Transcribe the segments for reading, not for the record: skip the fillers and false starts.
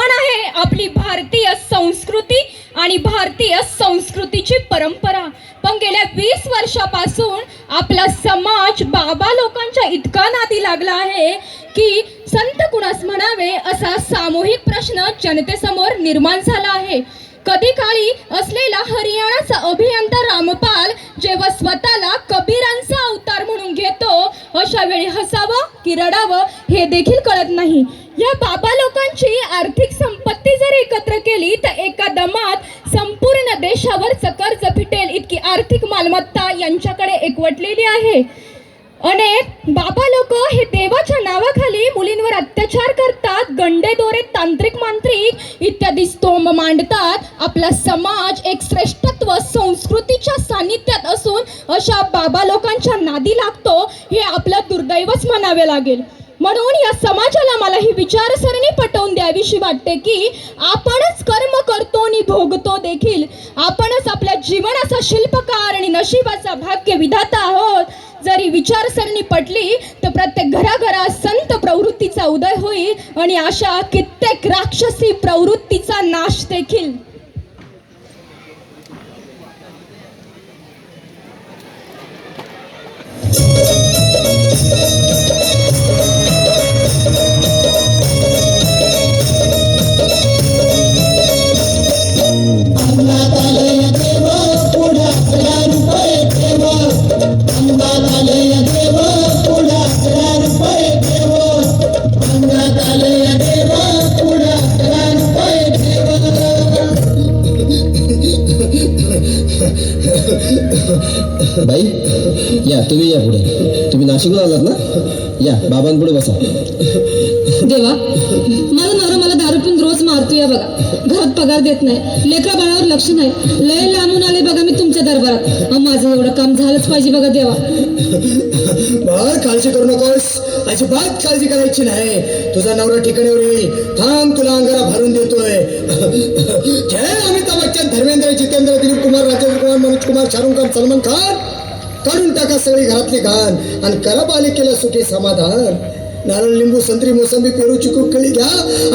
अभिमान आहे आपली भारतीय संस्कृती आणि भारतीय संस्कृतीची परंपरा. पण गेल्या 20 वर्षापासून आपला समाज बाबा लोकांच्या इतका नादी लागला आहे की संत कुणास म्हणावे असा सामूहिक प्रश्न जनतेसमोर निर्माण झाला आहे. कधी काळी असलेला हरियाणाचा अभियंता रामपाल जेव्हा स्वतःला कबीरांचा अवतार म्हणून घेतो, अशा वेळी हसावं की रडावं हे देखील कळत नाही. या बाबा लोकांची आर्थिक संपत्ती जर एकत्र केली तर एका दमात संपूर्ण देशावर कर्ज फिटेल इतकी आर्थिक मालमत्ता यांच्याकडे एकवटलेली आहे. अनेक बाबा लोक हे देवाच्या नावाखाली मुलींवर अत्याचार करतात, गंडे दोरे, तांत्रिक मांत्रिक इत्यादी स्तोम मांडतात. आपला समाज एक श्रेष्ठत्व संस्कृतीच्या सानिध्यात असून अशा बाबा लोकांच्या नादी लागतो हे आपलं दुर्दैवच म्हणावे लागेल. म्हणून या समाजाला मला ही विचारसरणी पटवून द्यावीशी वाटते की आपणच कर्म करतो आणि भोगतो देखील. आपणच आपल्या जीवनाचा शिल्पकार आणि नशिबाचा भाग्य विधाता आहोत. जरी विचारसरणी पटली तर प्रत्येक घराघरात संत प्रवृत्तीचा उदय होईल आणि अशा कित्येक राक्षसी प्रवृत्तीचा नाश देखील. बाई या, तुम्ही या पुढे. तुम्ही नाशिकला आलात ना? या बाबांपुढे बसा. देवा, माझा नवरा मला दारू पिऊन रोज मारतोय बघा. घरात पगार देत नाही, लेकरा बाळावर लक्ष नाही. लय लांबून आले बघा मी तुमच्या दरबारात. माझं एवढं काम झालंच पाहिजे बघा देवा. बाळ, काळजी करू नकोस, अजिबात काळजी करायची नाही. तुझा नवरा ठिकाणीवर येईल. थांब, तुला अंगारा भरून देतोय. जय अमिताभ बच्चन, धर्मेंद्र, जितेंद्र, दिलीप कुमार, राजेंद्र कुमार, मनोज कुमार, शाहरुख खान, सलमान खान, काढून टाका सगळी घरातली घाण आणि करा बालिकेला सुखी समाधान. नारळ, लिंबू, संत्री, मोसंबी, पेरू, चिकू, केळी घ्या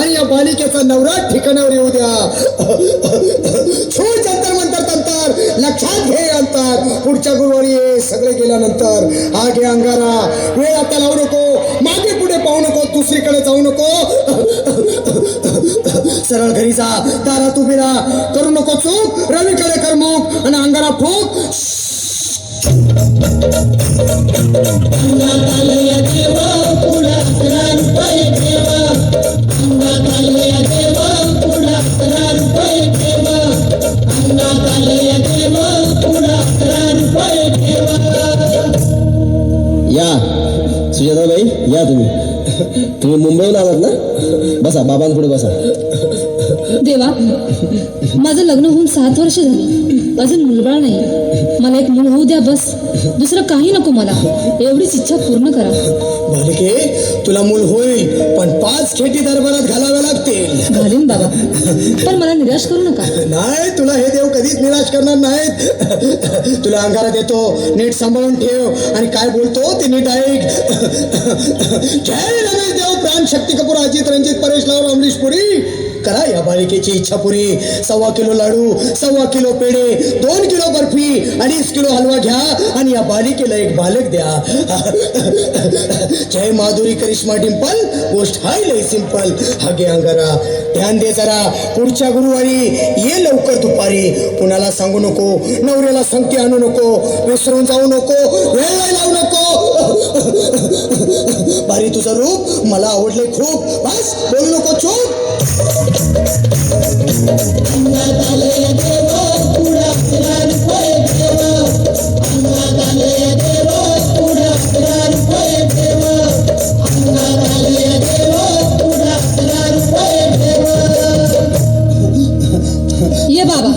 आणि या बालिकेचा नवरा ठिकाणावर येऊ द्या. छू जंतर मंतर तंतर, लक्षात घे अंतर. पुढच्या गुरुवारी ये. सगळे गेल्यानंतर हा घे अंगारा. वेळ आता लावू नको, मागे पुढे पाहू नको, दुसरीकडे जाऊ नको. सरळ घरी जा, दारात उभी राहा. करू नको चूक, रवीकडे कर मुख आणि अंगारा फूक. या सुजाताबाई, या तुम्ही. तुम्ही मुंबईहून आलात ना? बसा, बाबांपुढे बसा. देवा, माझं लग्न होऊन 7 वर्ष झाली, अजून मुलबाळ नाही. मला एक मूल होऊ द्या बस. दुसरं काही नको मला. एवढीच इच्छा पूर्ण करा. बालिके, तुला मूल होईल, पण 5 खेटी दरबारात घालाव्या लागतील. घालीन बाबा, पण मला निराश करू नका. नाही, तुला हे देव कधीच निराश करणार नाहीत. तुला अंगारा देतो, नीट सांभाळून ठेव आणि काय बोलतो ते नीट ऐक. जय रमेश देव, प्राण, शक्ती कपूर, अजित, रंजित, परेश लावर, अमरीश पुरी. करा या बालिकेची इच्छा पुरी. 1.25 किलो लाडू, 1.25 किलो पेढे, 2 किलो बर्फी, 2.5 किलो हलवा घ्या आणि या बालिकेला एक बालक द्या. जय माधुरी, करिश्मा, डिंपल, गोष्ट हाय लय सिंपल. हा घे अंगारा, ध्यान दे जरा. पुढच्या गुरुवारी ये लवकर दुपारी. कुणाला सांगू नको, नवऱ्याला संगती आणू नको, विसरून जाऊ नको, वेळ लावू नको. बारी, तुझं रूप मला आवडले खूप. बस, बोलू नको, चूप. ये बाबा,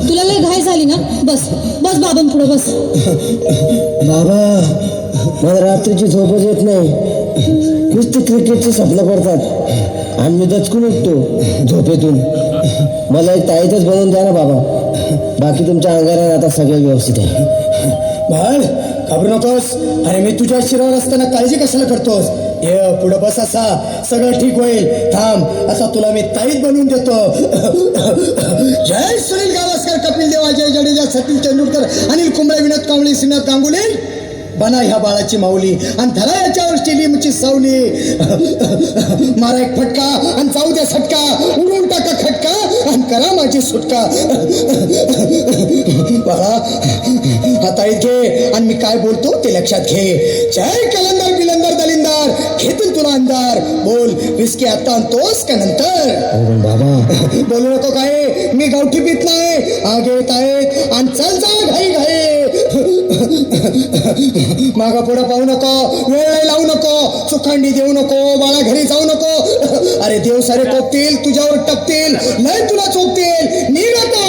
तुला लय घाई झाली ना? बस बस बाबांपुढे बस. बाबा, मला रात्रीची झोपच येत नाही. नुसते क्रिकेटची स्वप्न पडतात आणि मी दचकून उठतो झोपेतून. मला एक ताईतच बनवून द्या ना बाबा. बाकी तुमच्या अंगारात आता सगळं व्यवस्थित आहे. बाळ, घाबरू नकोस. अरे मी तुझ्या शिरावर असताना काळजी कशाला करतोस? ये पुढं बस, असा सगळं ठीक होईल. थांब, आता तुला मी ताईत बनवून देतो. जय सुनील गावस्कर, कपिल देव, अजय जडेजा, सचिन तेंडुलकर, अनिल कुंबळे, विनोद कांबळे, श्रीनाथ गांगुली. बना ह्या बाळाची माऊली आणि धरा याच्यावर स्टेडियमची सावली. मारा एक फटका आणि जाऊ द्या सटका, उडून टाका खटका आणि करा माझी सुटका. बाळा आता घे आणि मी काय बोलतो ते लक्षात घे. जय कलंदर बिलंदर दलिंदर, घेतील तुला अंधार. बोल, विस्की आता आणतोस का नंतर? बाबा बोलू नको काय, मी गावठी पित नाही. आगे येत आहेत आणि चल जा घाई घाई. मागा पुढं पाहू नको, वेळ लावू नको, चुखांडी देऊ नको, बाळा घरी जाऊ नको. अरे देव सारे टोकतील, तुझ्यावर टपतील, लय तुला चोपतील. निघ आता